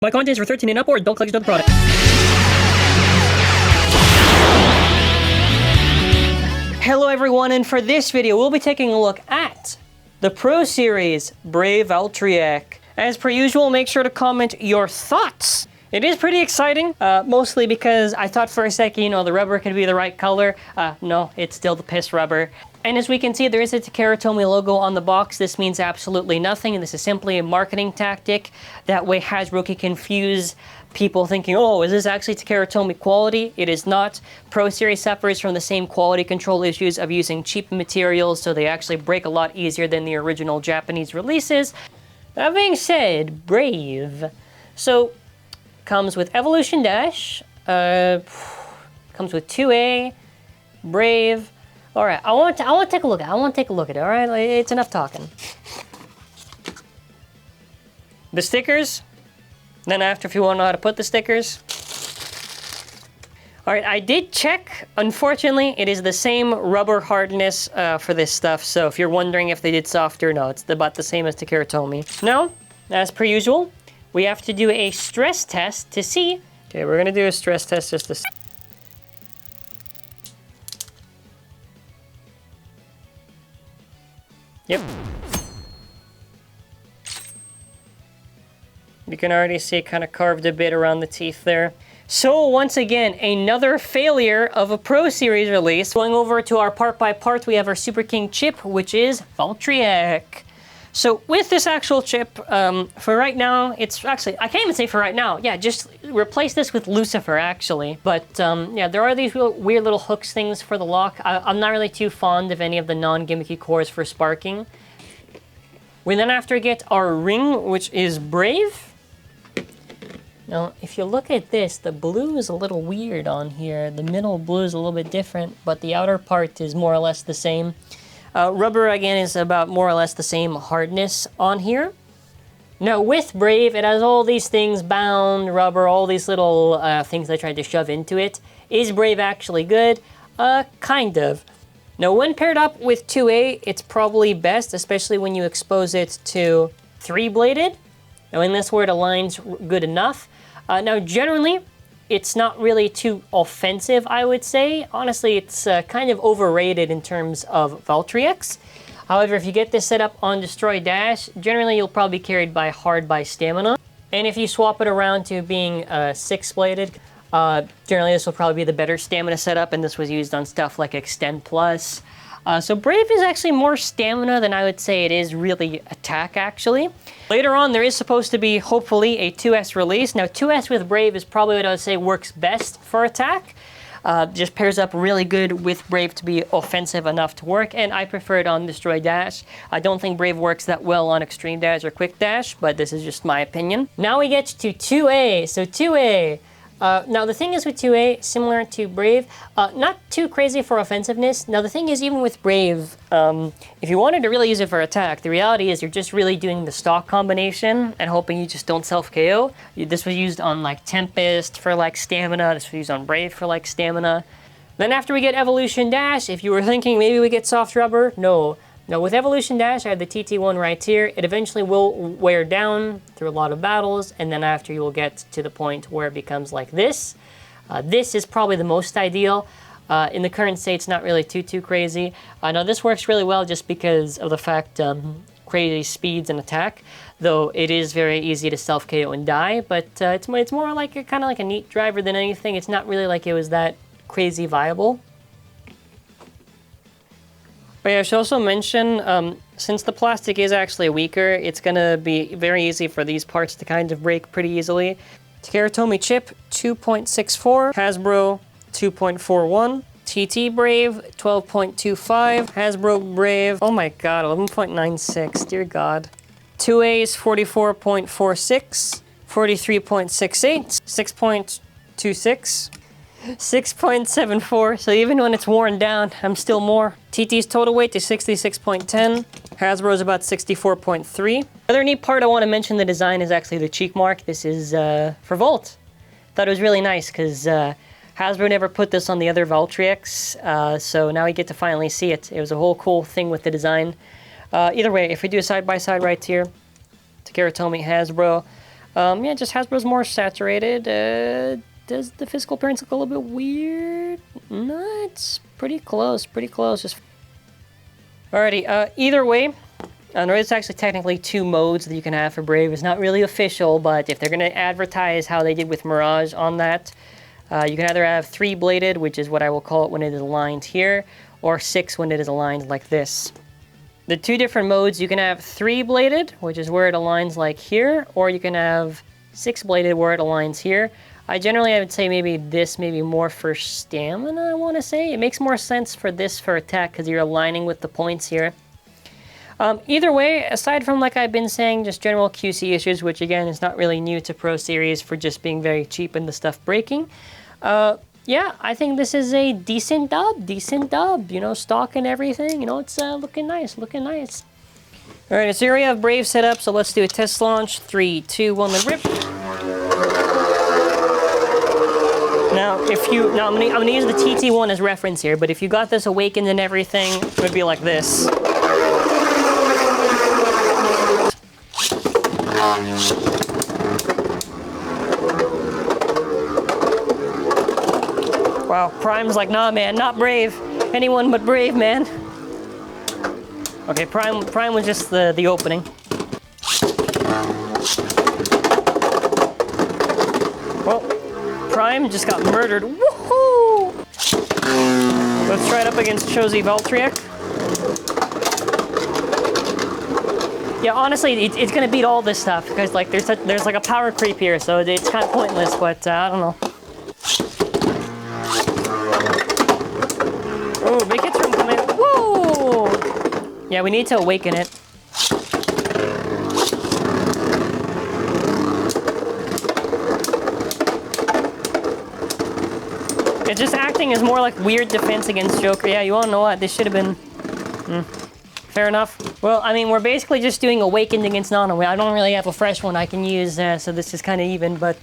My content is for 13 and up, or adult collectors of the product. Hello everyone, and for this video we'll be taking a look at the Pro Series Brave Valtryek. As per usual, make sure to comment your thoughts. It is pretty exciting, mostly because I thought for a second, you know, the rubber could be the right color. No, it's still the piss rubber. And as we can see, there is a Takara Tomy logo on the box. This means absolutely nothing, and this is simply a marketing tactic. That way Hasbro can confuse people thinking, oh, is this actually Takara Tomy quality? It is not. Pro Series suffers from the same quality control issues of using cheap materials, so they actually break a lot easier than the original Japanese releases. That being said, Brave. So, comes with Evolution Dash, comes with 2A, Brave. All right, I want to take a look at it. I want to take a look at it. All right, it's enough talking. The stickers. Then after, if you want to know how to put the stickers. All right, I did check. Unfortunately, it is the same rubber hardness for this stuff. So if you're wondering if they did softer, no, it's about the same as Takara Tomy. Now, as per usual, we have to do a stress test to see. Okay, we're gonna do a stress test just to. Yep. You can already see it kind of carved a bit around the teeth there. So once again, another failure of a Pro Series release. Going over to our part by part, we have our Superking chip, which is Valtryek. So with this actual chip, for right now, it's actually, I can't even say for right now. Yeah, just replace this with Lucifer, actually. But yeah, there are these weird little hooks things for the lock. I'm not really too fond of any of the non-gimmicky cores for sparking. We then have to get our ring, which is Brave. Now, if you look at this, the blue is a little weird on here. The middle blue is a little bit different, but the outer part is more or less the same. Rubber, again, is about more or less the same hardness on here. Now, with Brave, it has all these things, bound, rubber, all these little things they tried to shove into it. Is Brave actually good? Kind of. Now, when paired up with 2A, it's probably best, especially when you expose it to 3-bladed. Now, in this where it aligns good enough. Now, generally, it's not really too offensive, I would say. Honestly, it's kind of overrated in terms of Valtryeks. However, if you get this set up on Destroy Dash, generally you'll probably be carried by hard by stamina. And if you swap it around to being 6-bladed, generally this will probably be the better stamina setup, and this was used on stuff like Extend Plus. So Brave is actually more stamina than I would say it is really attack, actually. Later on, there is supposed to be, hopefully, a 2S release. Now, 2S with Brave is probably what I would say works best for attack. Just pairs up really good with Brave to be offensive enough to work, and I prefer it on Destroy Dash. I don't think Brave works that well on Extreme Dash or Quick Dash, but this is just my opinion. Now we get to 2A. So 2A. Now the thing is with 2A, similar to Brave, not too crazy for offensiveness. Now the thing is, even with Brave, if you wanted to really use it for attack, the reality is you're just really doing the stock combination and hoping you just don't self-KO. This was used on like Tempest for like stamina, this was used on Brave for like stamina. Then after we get Evolution Dash, if you were thinking maybe we get soft rubber, no. Now with Evolution Dash, I have the TT1 right here. It eventually will wear down through a lot of battles, and then after you will get to the point where it becomes like this. This is probably the most ideal. In the current state, it's not really too crazy. Now this works really well just because of the fact crazy speeds and attack, though it is very easy to self-KO and die, but it's more like kind of like a neat driver than anything. It's not really like it was that crazy viable. But yeah, I should also mention, since the plastic is actually weaker, it's going to be very easy for these parts to kind of break pretty easily. Takara Tomy chip, 2.64. Hasbro, 2.41. TT Brave, 12.25. Hasbro Brave, oh my god, 11.96, dear god. 2A is 44.46. 43.68. 6.26. 6.74, so even when it's worn down, I'm still more. TT's total weight is 66.10. Hasbro's about 64.3. Other neat part I want to mention the design is actually the cheek mark. This is for Volt. Thought it was really nice because Hasbro never put this on the other Valtryeks, so now we get to finally see it. It was a whole cool thing with the design. Either way, if we do a side-by-side right here, Takara Tomy Hasbro, Yeah, just Hasbro's more saturated. Does the physical appearance look a little bit weird? No, it's pretty close, pretty close. Just alrighty, either way, there's actually technically 2 modes that you can have for Brave. It's not really official, but if they're going to advertise how they did with Mirage on that, you can either have 3-bladed, which is what I will call it when it is aligned here, or 6 when it is aligned like this. The 2 different modes, you can have 3-bladed, which is where it aligns like here, or you can have 6-bladed where it aligns here. I would say maybe this, maybe more for stamina, I want to say. It makes more sense for this for attack because you're aligning with the points here. Either way, aside from, like I've been saying, just general QC issues, which again is not really new to Pro Series for just being very cheap and the stuff breaking. Yeah, I think this is a decent dub, you know, stock and everything, you know, it's looking nice, looking nice. All right, so here we have Brave set up, so let's do a test launch. 3, 2, 1, then rip. Now, I'm gonna use the TT1 as reference here, but if you got this awakened and everything, it would be like this. Wow, Prime's like, nah, man, not Brave. Anyone but Brave, man. Okay, Prime was just the opening. Well, Prime just got murdered. Woohoo! Let's try it up against Brave Valtryek. Yeah, honestly, it's gonna beat all this stuff because like there's like a power creep here, so it's kind of pointless. But I don't know. Oh, big hits from coming. Whoa! Yeah, we need to awaken it. It's just acting as more like weird defense against Joker. Yeah, you all know what? This should have been... Fair enough. Well, I mean, we're basically just doing Awakened against Nano. I don't really have a fresh one I can use, so this is kind of even, but...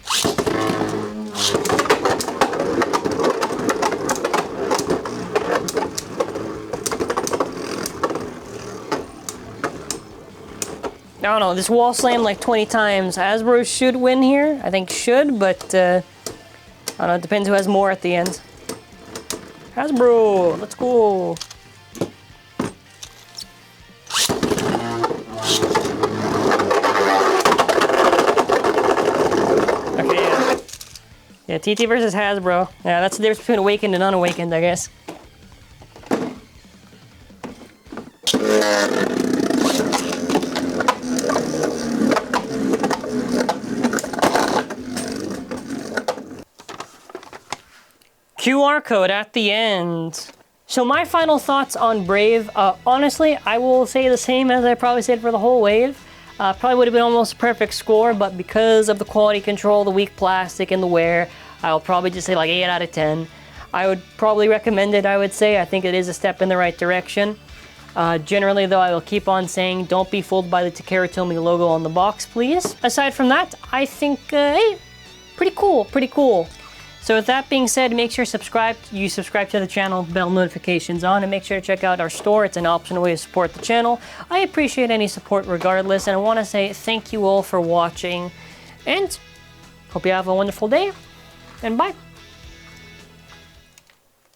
I don't know, this wall slammed like 20 times. Hasbro should win here. I think should, but I don't know, it depends who has more at the end. Hasbro, let's go. Okay, yeah, TT versus Hasbro. Yeah, that's the difference between awakened and unawakened, I guess. QR code at the end. So my final thoughts on Brave, honestly, I will say the same as I probably said for the whole wave. Probably would have been almost a perfect score, but because of the quality control, the weak plastic, and the wear, I'll probably just say like 8 out of 10. I would probably recommend it, I would say. I think it is a step in the right direction. Generally, though, I will keep on saying don't be fooled by the Takara Tomy logo on the box, please. Aside from that, I think, hey, pretty cool, pretty cool. So with that being said, make sure you subscribe to the channel, bell notifications on, and make sure to check out our store. It's an optional way to support the channel. I appreciate any support regardless, and I want to say thank you all for watching, and hope you have a wonderful day, and bye.